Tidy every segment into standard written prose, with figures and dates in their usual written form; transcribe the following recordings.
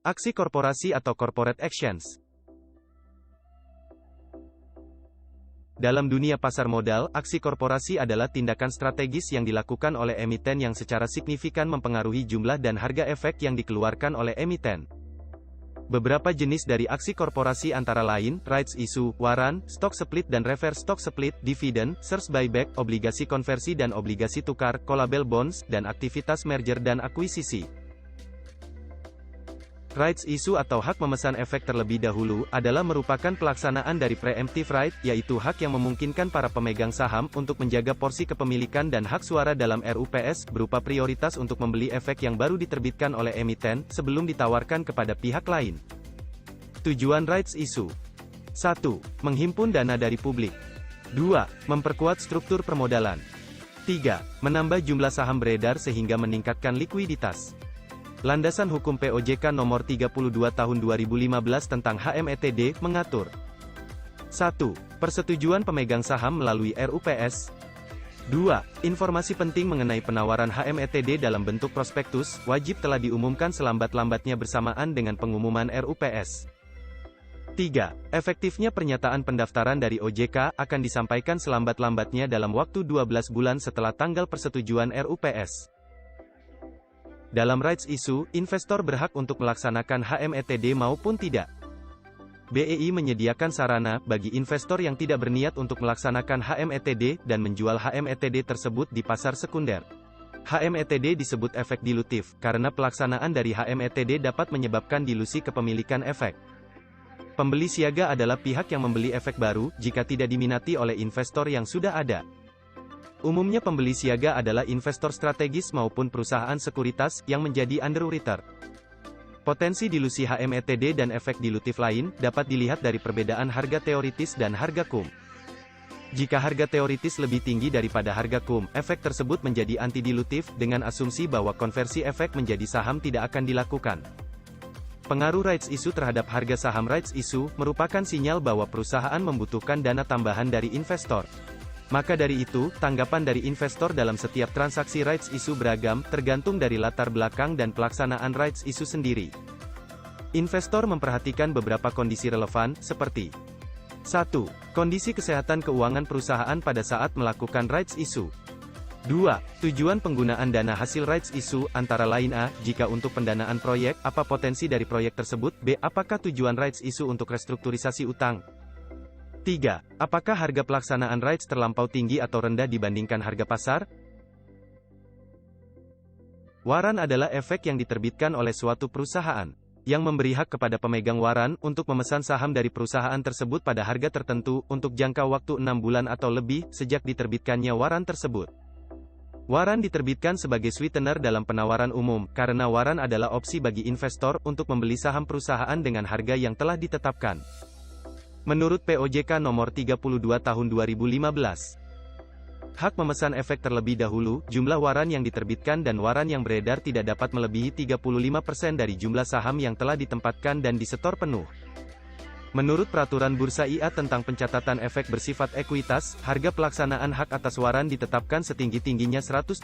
Aksi korporasi atau corporate actions. Dalam dunia pasar modal, aksi korporasi adalah tindakan strategis yang dilakukan oleh emiten yang secara signifikan mempengaruhi jumlah dan harga efek yang dikeluarkan oleh emiten. Beberapa jenis dari aksi korporasi antara lain, rights issue, waran, stock split dan reverse stock split, dividen, shares buyback, obligasi konversi dan obligasi tukar, callable bonds, dan aktivitas merger dan akuisisi. Rights issue atau hak memesan efek terlebih dahulu, adalah merupakan pelaksanaan dari preemptive right, yaitu hak yang memungkinkan para pemegang saham untuk menjaga porsi kepemilikan dan hak suara dalam RUPS, berupa prioritas untuk membeli efek yang baru diterbitkan oleh emiten, sebelum ditawarkan kepada pihak lain. Tujuan rights issue: 1. Menghimpun dana dari publik. 2. Memperkuat struktur permodalan. 3. Menambah jumlah saham beredar sehingga meningkatkan likuiditas. Landasan Hukum POJK Nomor 32 Tahun 2015 tentang HMETD mengatur: 1. Persetujuan pemegang saham melalui RUPS. 2. Informasi penting mengenai penawaran HMETD dalam bentuk prospektus, wajib telah diumumkan selambat-lambatnya bersamaan dengan pengumuman RUPS. 3. Efektifnya pernyataan pendaftaran dari OJK akan disampaikan selambat-lambatnya dalam waktu 12 bulan setelah tanggal persetujuan RUPS. Dalam rights issue, investor berhak untuk melaksanakan HMETD maupun tidak. BEI menyediakan sarana bagi investor yang tidak berniat untuk melaksanakan HMETD dan menjual HMETD tersebut di pasar sekunder. HMETD disebut efek dilutif karena pelaksanaan dari HMETD dapat menyebabkan dilusi kepemilikan efek. Pembeli siaga adalah pihak yang membeli efek baru jika tidak diminati oleh investor yang sudah ada. Umumnya pembeli siaga adalah investor strategis maupun perusahaan sekuritas yang menjadi underwriter. Potensi dilusi HMETD dan efek dilutif lain dapat dilihat dari perbedaan harga teoritis dan harga KUM. Jika harga teoritis lebih tinggi daripada harga KUM, efek tersebut menjadi anti-dilutif dengan asumsi bahwa konversi efek menjadi saham tidak akan dilakukan. Pengaruh rights issue terhadap harga saham. Rights issue merupakan sinyal bahwa perusahaan membutuhkan dana tambahan dari investor. Maka dari itu, tanggapan dari investor dalam setiap transaksi rights issue beragam, tergantung dari latar belakang dan pelaksanaan rights issue sendiri. Investor memperhatikan beberapa kondisi relevan, seperti 1. Kondisi kesehatan keuangan perusahaan pada saat melakukan rights issue. 2. Tujuan penggunaan dana hasil rights issue, antara lain A. Jika untuk pendanaan proyek, apa potensi dari proyek tersebut? B. Apakah tujuan rights issue untuk restrukturisasi utang? 3. Apakah harga pelaksanaan rights terlampau tinggi atau rendah dibandingkan harga pasar? Waran adalah efek yang diterbitkan oleh suatu perusahaan, yang memberi hak kepada pemegang waran untuk memesan saham dari perusahaan tersebut pada harga tertentu, untuk jangka waktu 6 bulan atau lebih, sejak diterbitkannya waran tersebut. Waran diterbitkan sebagai sweetener dalam penawaran umum, karena waran adalah opsi bagi investor untuk membeli saham perusahaan dengan harga yang telah ditetapkan. Menurut POJK Nomor 32 Tahun 2015, hak memesan efek terlebih dahulu, jumlah waran yang diterbitkan dan waran yang beredar tidak dapat melebihi 35% dari jumlah saham yang telah ditempatkan dan disetor penuh. Menurut Peraturan Bursa IA tentang pencatatan efek bersifat ekuitas, harga pelaksanaan hak atas waran ditetapkan setinggi-tingginya 125%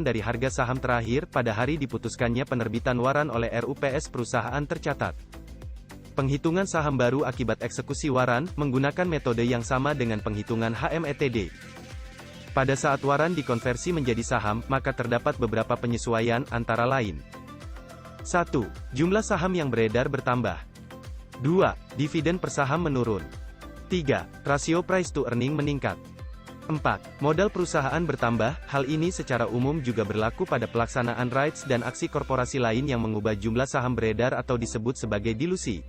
dari harga saham terakhir pada hari diputuskannya penerbitan waran oleh RUPS perusahaan tercatat. Penghitungan saham baru akibat eksekusi waran, menggunakan metode yang sama dengan penghitungan HMETD. Pada saat waran dikonversi menjadi saham, maka terdapat beberapa penyesuaian, antara lain: 1. Jumlah saham yang beredar bertambah. 2. Dividen per saham menurun. 3. Rasio price to earning meningkat. 4. Modal perusahaan bertambah. Hal ini secara umum juga berlaku pada pelaksanaan rights dan aksi korporasi lain yang mengubah jumlah saham beredar atau disebut sebagai dilusi.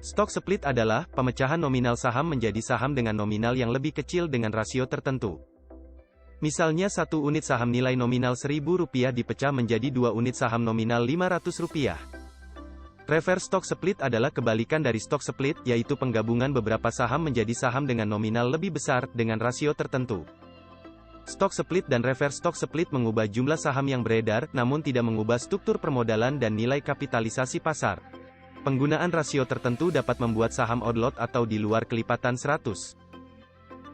Stock split adalah pemecahan nominal saham menjadi saham dengan nominal yang lebih kecil dengan rasio tertentu. Misalnya satu unit saham nilai nominal Rp1.000 dipecah menjadi 2 unit saham nominal Rp500. Reverse stock split adalah kebalikan dari stock split, yaitu penggabungan beberapa saham menjadi saham dengan nominal lebih besar, dengan rasio tertentu. Stock split dan reverse stock split mengubah jumlah saham yang beredar, namun tidak mengubah struktur permodalan dan nilai kapitalisasi pasar. Penggunaan rasio tertentu dapat membuat saham outload atau di luar kelipatan 100.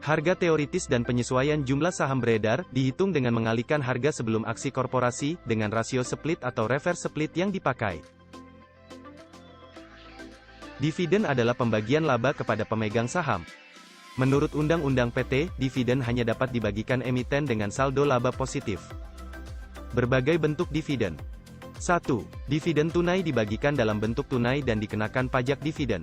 Harga teoritis dan penyesuaian jumlah saham beredar, dihitung dengan mengalihkan harga sebelum aksi korporasi, dengan rasio split atau reverse split yang dipakai. Dividen adalah pembagian laba kepada pemegang saham. Menurut Undang-Undang PT, dividen hanya dapat dibagikan emiten dengan saldo laba positif. Berbagai bentuk dividen. 1. Dividen tunai dibagikan dalam bentuk tunai dan dikenakan pajak dividen.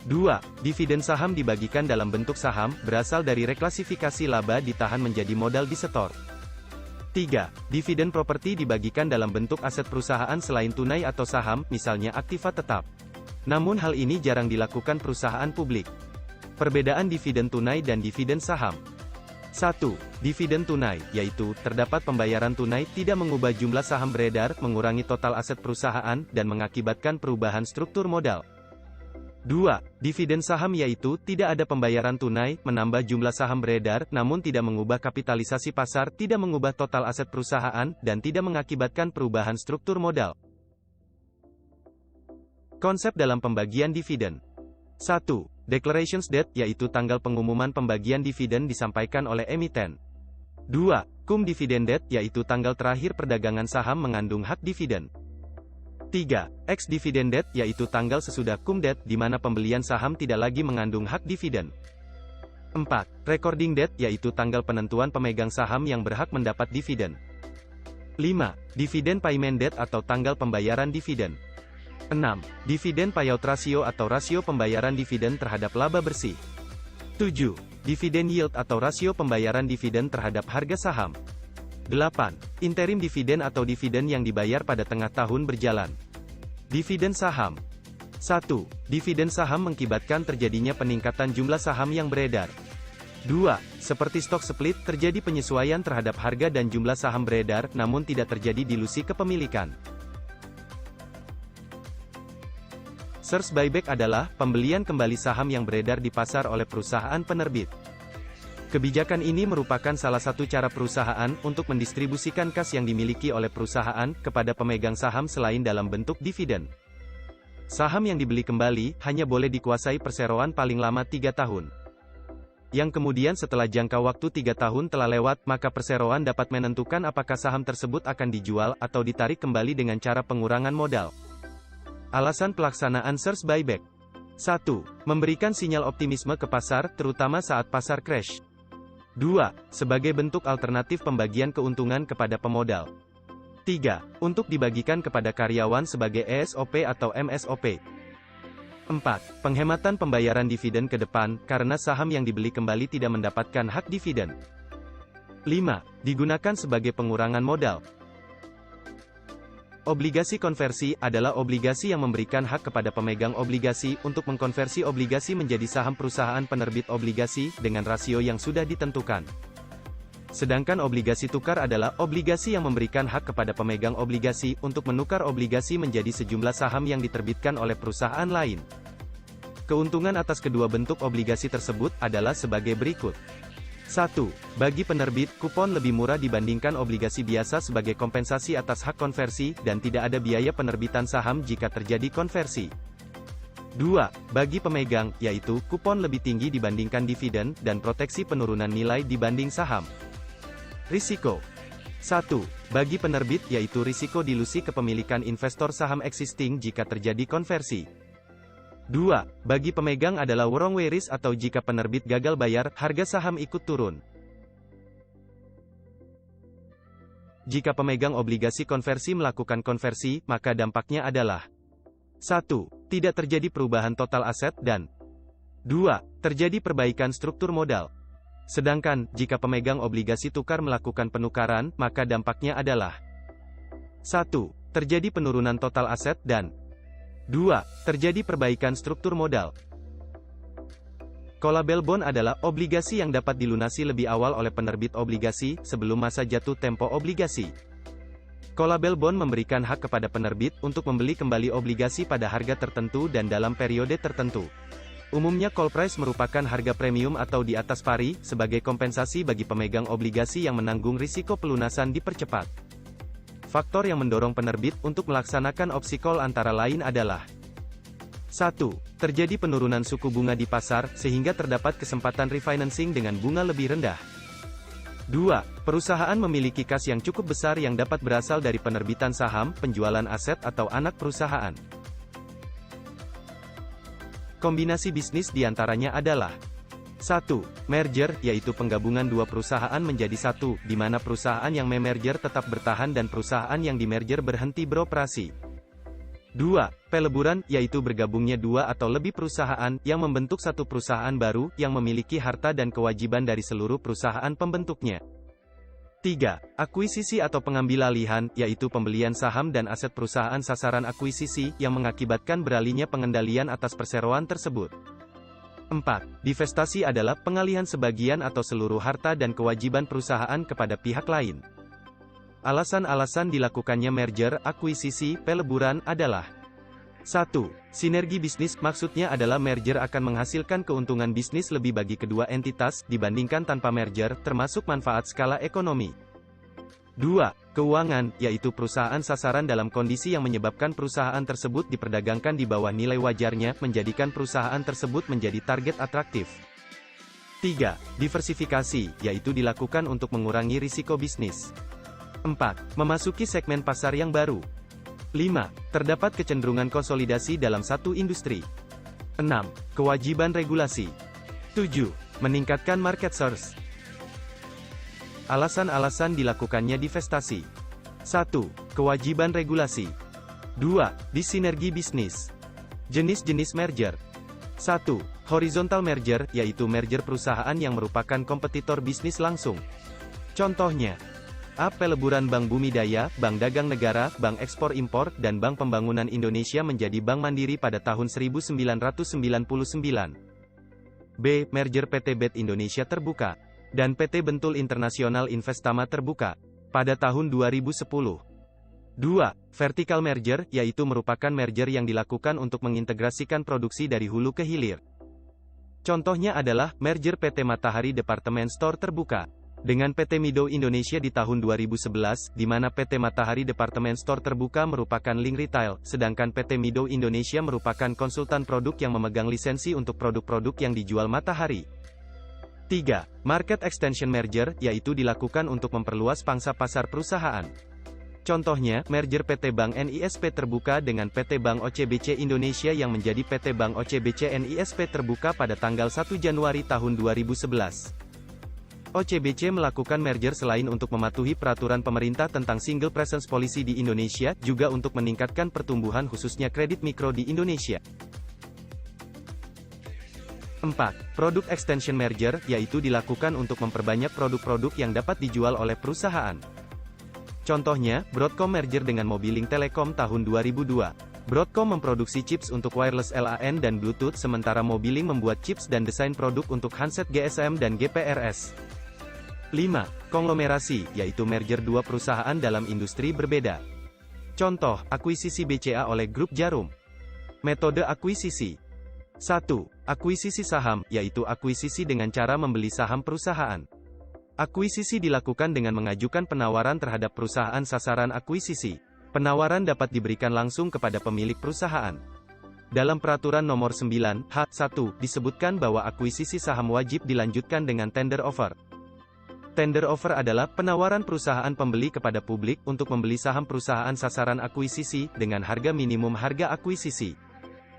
2. Dividen saham dibagikan dalam bentuk saham, berasal dari reklasifikasi laba ditahan menjadi modal disetor. 3. Dividen properti dibagikan dalam bentuk aset perusahaan selain tunai atau saham, misalnya aktiva tetap. Namun hal ini jarang dilakukan perusahaan publik. Perbedaan dividen tunai dan dividen saham. 1. Dividen tunai, yaitu, terdapat pembayaran tunai, tidak mengubah jumlah saham beredar, mengurangi total aset perusahaan, dan mengakibatkan perubahan struktur modal. 2. Dividen saham yaitu, tidak ada pembayaran tunai, menambah jumlah saham beredar, namun tidak mengubah kapitalisasi pasar, tidak mengubah total aset perusahaan, dan tidak mengakibatkan perubahan struktur modal. Konsep dalam pembagian dividen. 1. Declarations date, yaitu tanggal pengumuman pembagian dividen disampaikan oleh emiten. 2. Cum dividend date, yaitu tanggal terakhir perdagangan saham mengandung hak dividen. 3. Ex-dividend date, yaitu tanggal sesudah cum date, di mana pembelian saham tidak lagi mengandung hak dividen. 4. Recording date, yaitu tanggal penentuan pemegang saham yang berhak mendapat dividen. 5. Dividend payment date atau tanggal pembayaran dividen. 6. Dividend payout ratio atau rasio pembayaran dividen terhadap laba bersih. 7. Dividend yield atau rasio pembayaran dividen terhadap harga saham. 8. Interim dividen atau dividen yang dibayar pada tengah tahun berjalan. Dividen saham. 1. Dividen saham mengakibatkan terjadinya peningkatan jumlah saham yang beredar. 2. Seperti stok split, terjadi penyesuaian terhadap harga dan jumlah saham beredar, namun tidak terjadi dilusi kepemilikan. Shares buyback adalah pembelian kembali saham yang beredar di pasar oleh perusahaan penerbit. Kebijakan ini merupakan salah satu cara perusahaan untuk mendistribusikan kas yang dimiliki oleh perusahaan kepada pemegang saham selain dalam bentuk dividen. Saham yang dibeli kembali hanya boleh dikuasai perseroan paling lama 3 tahun. Yang kemudian setelah jangka waktu 3 tahun telah lewat, maka perseroan dapat menentukan apakah saham tersebut akan dijual atau ditarik kembali dengan cara pengurangan modal. Alasan pelaksanaan shares buyback. 1. Memberikan sinyal optimisme ke pasar, terutama saat pasar crash. 2. Sebagai bentuk alternatif pembagian keuntungan kepada pemodal. 3. Untuk dibagikan kepada karyawan sebagai ESOP atau MSOP. 4. Penghematan pembayaran dividen ke depan, karena saham yang dibeli kembali tidak mendapatkan hak dividen. 5. Digunakan sebagai pengurangan modal. Obligasi konversi adalah obligasi yang memberikan hak kepada pemegang obligasi untuk mengkonversi obligasi menjadi saham perusahaan penerbit obligasi dengan rasio yang sudah ditentukan. Sedangkan obligasi tukar adalah obligasi yang memberikan hak kepada pemegang obligasi untuk menukar obligasi menjadi sejumlah saham yang diterbitkan oleh perusahaan lain. Keuntungan atas kedua bentuk obligasi tersebut adalah sebagai berikut. 1. Bagi penerbit, kupon lebih murah dibandingkan obligasi biasa sebagai kompensasi atas hak konversi, dan tidak ada biaya penerbitan saham jika terjadi konversi. 2. Bagi pemegang, yaitu, kupon lebih tinggi dibandingkan dividen, dan proteksi penurunan nilai dibanding saham. Risiko. 1. Bagi penerbit, yaitu risiko dilusi kepemilikan investor saham existing jika terjadi konversi. 2. Bagi pemegang adalah wrong way risk atau jika penerbit gagal bayar, harga saham ikut turun. Jika pemegang obligasi konversi melakukan konversi, maka dampaknya adalah 1. Tidak terjadi perubahan total aset dan 2. Terjadi perbaikan struktur modal. Sedangkan, jika pemegang obligasi tukar melakukan penukaran, maka dampaknya adalah 1. Terjadi penurunan total aset dan 2. Terjadi perbaikan struktur modal. Callable bond adalah obligasi yang dapat dilunasi lebih awal oleh penerbit obligasi, sebelum masa jatuh tempo obligasi. Callable bond memberikan hak kepada penerbit untuk membeli kembali obligasi pada harga tertentu dan dalam periode tertentu. Umumnya call price merupakan harga premium atau di atas pari, sebagai kompensasi bagi pemegang obligasi yang menanggung risiko pelunasan dipercepat. Faktor yang mendorong penerbit untuk melaksanakan opsi call antara lain adalah 1. Terjadi penurunan suku bunga di pasar, sehingga terdapat kesempatan refinancing dengan bunga lebih rendah. 2. Perusahaan memiliki kas yang cukup besar yang dapat berasal dari penerbitan saham, penjualan aset atau anak perusahaan. Kombinasi bisnis diantaranya adalah 1. Merger, yaitu penggabungan dua perusahaan menjadi satu, di mana perusahaan yang memerger tetap bertahan dan perusahaan yang dimerger berhenti beroperasi. 2. Peleburan, yaitu bergabungnya dua atau lebih perusahaan, yang membentuk satu perusahaan baru, yang memiliki harta dan kewajiban dari seluruh perusahaan pembentuknya. 3. Akuisisi atau pengambilalihan, yaitu pembelian saham dan aset perusahaan sasaran akuisisi, yang mengakibatkan beralihnya pengendalian atas perseroan tersebut. 4. Divestasi adalah pengalihan sebagian atau seluruh harta dan kewajiban perusahaan kepada pihak lain. Alasan-alasan dilakukannya merger, akuisisi, peleburan adalah 1. Sinergi bisnis, maksudnya adalah merger akan menghasilkan keuntungan bisnis lebih bagi kedua entitas, dibandingkan tanpa merger, termasuk manfaat skala ekonomi. 2. Keuangan, yaitu perusahaan sasaran dalam kondisi yang menyebabkan perusahaan tersebut diperdagangkan di bawah nilai wajarnya, menjadikan perusahaan tersebut menjadi target atraktif. 3. Diversifikasi, yaitu dilakukan untuk mengurangi risiko bisnis. 4. Memasuki segmen pasar yang baru. 5. Terdapat kecenderungan konsolidasi dalam satu industri. 6. Kewajiban regulasi. 7. Meningkatkan market share. Alasan-alasan dilakukannya divestasi. 1. Kewajiban regulasi. 2. Disinergi bisnis. Jenis-jenis merger. 1. Horizontal merger, yaitu merger perusahaan yang merupakan kompetitor bisnis langsung. Contohnya, A. Peleburan Bank Bumi Daya, Bank Dagang Negara, Bank Ekspor-Impor, dan Bank Pembangunan Indonesia menjadi Bank Mandiri pada tahun 1999. B. Merger PT BET Indonesia Terbuka dan PT Bentul Internasional Investama Terbuka pada tahun 2010. 2. Vertical merger, yaitu merupakan merger yang dilakukan untuk mengintegrasikan produksi dari hulu ke hilir. Contohnya adalah merger PT Matahari Department Store Terbuka dengan PT Mido Indonesia di tahun 2011, di mana PT Matahari Department Store Terbuka merupakan link retail, sedangkan PT Mido Indonesia merupakan konsultan produk yang memegang lisensi untuk produk-produk yang dijual Matahari. 3. Market Extension Merger, yaitu dilakukan untuk memperluas pangsa pasar perusahaan. Contohnya, merger PT Bank NISP Terbuka dengan PT Bank OCBC Indonesia yang menjadi PT Bank OCBC NISP Terbuka pada tanggal 1 Januari tahun 2011. OCBC melakukan merger selain untuk mematuhi peraturan pemerintah tentang Single Presence Policy di Indonesia, juga untuk meningkatkan pertumbuhan khususnya kredit mikro di Indonesia. 4. Product Extension Merger, yaitu dilakukan untuk memperbanyak produk-produk yang dapat dijual oleh perusahaan. Contohnya, Broadcom merger dengan Mobilink Telekom tahun 2002. Broadcom memproduksi chips untuk wireless LAN dan Bluetooth, sementara Mobilink membuat chips dan desain produk untuk handset GSM dan GPRS. 5. Konglomerasi, yaitu merger dua perusahaan dalam industri berbeda. Contoh, akuisisi BCA oleh Grup Jarum. Metode akuisisi. 1. Akuisisi saham, yaitu akuisisi dengan cara membeli saham perusahaan. Akuisisi dilakukan dengan mengajukan penawaran terhadap perusahaan sasaran akuisisi. Penawaran dapat diberikan langsung kepada pemilik perusahaan. Dalam Peraturan Nomor 9, H1, disebutkan bahwa akuisisi saham wajib dilanjutkan dengan tender offer. Tender offer adalah penawaran perusahaan pembeli kepada publik untuk membeli saham perusahaan sasaran akuisisi dengan harga minimum harga akuisisi.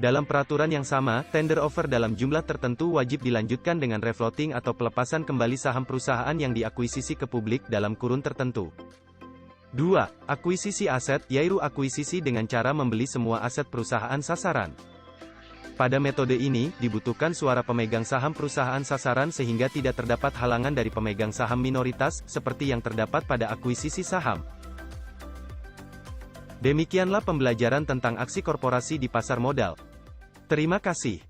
Dalam peraturan yang sama, tender offer dalam jumlah tertentu wajib dilanjutkan dengan refloating atau pelepasan kembali saham perusahaan yang diakuisisi ke publik dalam kurun tertentu. 2. Akuisisi aset, yaitu akuisisi dengan cara membeli semua aset perusahaan sasaran. Pada metode ini, dibutuhkan suara pemegang saham perusahaan sasaran sehingga tidak terdapat halangan dari pemegang saham minoritas, seperti yang terdapat pada akuisisi saham. Demikianlah pembelajaran tentang aksi korporasi di pasar modal. Terima kasih.